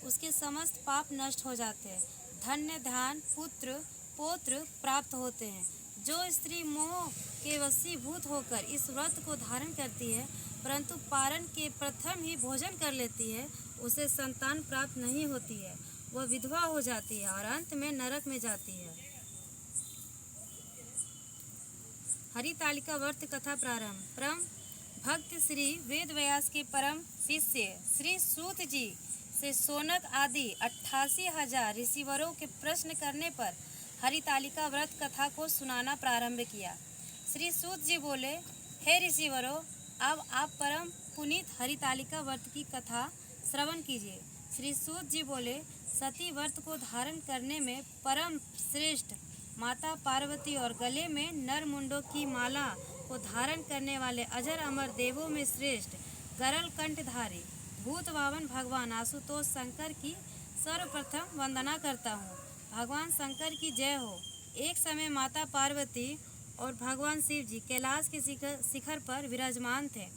उसके समस्त पाप नष्ट हो जाते हैं। धन्य ध्यान पुत्र पौत्र प्राप्त होते हैं। जो स्त्री मोह के वशीभूत होकर इस व्रत को धारण करती है परंतु पारण के प्रथम ही भोजन कर लेती है, उसे संतान प्राप्त नहीं होती है। वह विधवा हो जाती है और अंत में नरक में जाती है। हरितालिका व्रत कथा प्रारंभ। परम भक्त श्री वेद व्यास के परम शिष्य श्री सूत जी से सोनक आदि 88,000 ऋषिवरों के प्रश्न करने पर हरितालिका व्रत कथा को सुनाना प्रारंभ किया। श्री सूत जी बोले, हे ऋषिवरों, अब आप परम पुनीत हरितालिका व्रत की कथा श्रवण कीजिए। श्री सूत जी बोले, सती व्रत को धारण करने में परम श्रेष्ठ माता पार्वती और गले में नर मुंडों की माला को धारण करने वाले अजर अमर देवों में श्रेष्ठ गरल कंठधारी भूत भावन भगवान आशुतोष शंकर की सर्वप्रथम वंदना करता हूँ। भगवान शंकर की जय हो। एक समय माता पार्वती और भगवान शिव जी कैलाश के शिखर पर विराजमान थे।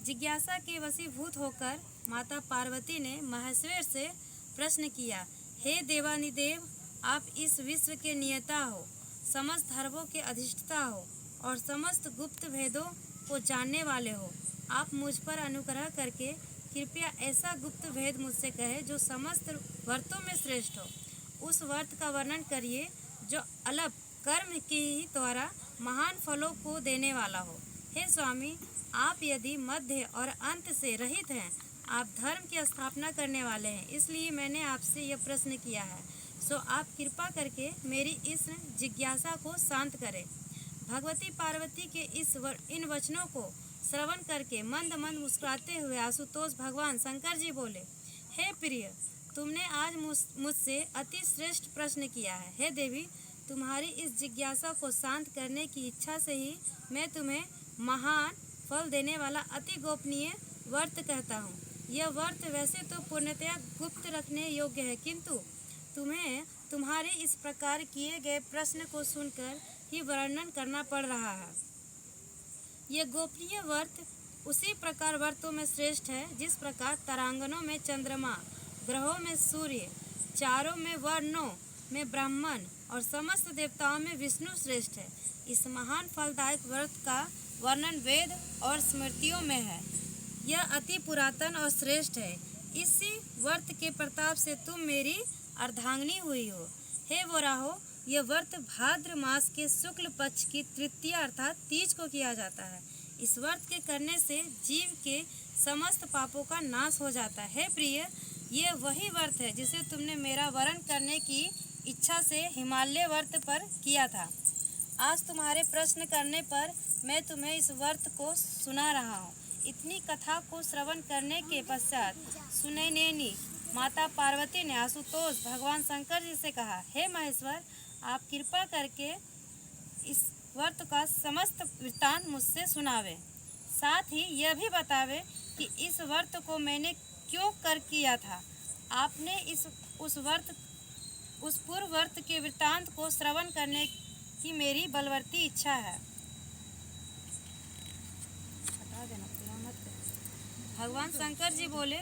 जिज्ञासा के वशीभूत होकर माता पार्वती ने महेश्वर से प्रश्न किया, हे देवानिदेव, आप इस विश्व के नियता हो, समस्त धर्मों के अधिष्ठता हो और समस्त गुप्त भेदों को जानने वाले हो। आप मुझ पर अनुग्रह करके कृपया ऐसा गुप्त भेद मुझसे कहे जो समस्त व्रतों में श्रेष्ठ हो। उस व्रत का वर्णन करिए जो अलग कर्म के ही द्वारा महान फलों को देने वाला हो। हे स्वामी, आप यदि मध्य और अंत से रहित हैं, आप धर्म की स्थापना करने वाले हैं, इसलिए मैंने आपसे यह प्रश्न किया है। सो आप कृपा करके मेरी इस जिज्ञासा को शांत करें। भगवती पार्वती के इन वचनों को श्रवण करके मंद मंद मुस्कुराते हुए आशुतोष भगवान शंकर जी बोले, हे प्रिय, तुमने आज मुझसे अति श्रेष्ठ प्रश्न किया है। हे देवी, तुम्हारी इस जिज्ञासा को शांत करने की इच्छा से ही मैं तुम्हें महान फल देने वाला अति गोपनीय व्रत कहता हूँ। यह व्रत वैसे तो पूर्णतया गुप्त रखने योग्य है, किंतु तुम्हें तुम्हारे इस प्रकार किए गए प्रश्न को सुनकर ही वर्णन करना पड़ रहा है। यह गोपनीय व्रत उसी प्रकार व्रतों में श्रेष्ठ है जिस प्रकार तारांगनों में चंद्रमा, ग्रहों में सूर्य, चारों में वर्णों में ब्राह्मण और समस्त देवताओं में विष्णु श्रेष्ठ है। इस महान फलदायक व्रत का वर्णन वेद और स्मृतियों में है। यह अति पुरातन और श्रेष्ठ है। इसी व्रत के प्रताप से तुम मेरी अर्धांगिनी हुई हो। हे वराहो, यह व्रत भाद्र मास के शुक्ल पक्ष की तृतीया अर्थात तीज को किया जाता है। इस व्रत के करने से जीव के समस्त पापों का नाश हो जाता है। हे प्रिय, यह वही व्रत है जिसे तुमने मेरा वरण करने की इच्छा से हिमालय व्रत पर किया था। आज तुम्हारे प्रश्न करने पर मैं तुम्हें इस व्रत को सुना रहा हूँ। इतनी कथा को श्रवण करने के पश्चात सुनैनेनी माता पार्वती ने आशुतोष भगवान शंकर जी से कहा, हे महेश्वर, आप कृपा करके इस व्रत का समस्त वृत्तांत मुझसे सुनावे। साथ ही यह भी बतावे कि इस व्रत को मैंने क्यों कर किया था। आपने उस पूर्व व्रत के वृत्तांत को श्रवण करने की मेरी बलवर्ती इच्छा है। हटा देना, पूरा मत कर। भगवान शंकर जी बोले,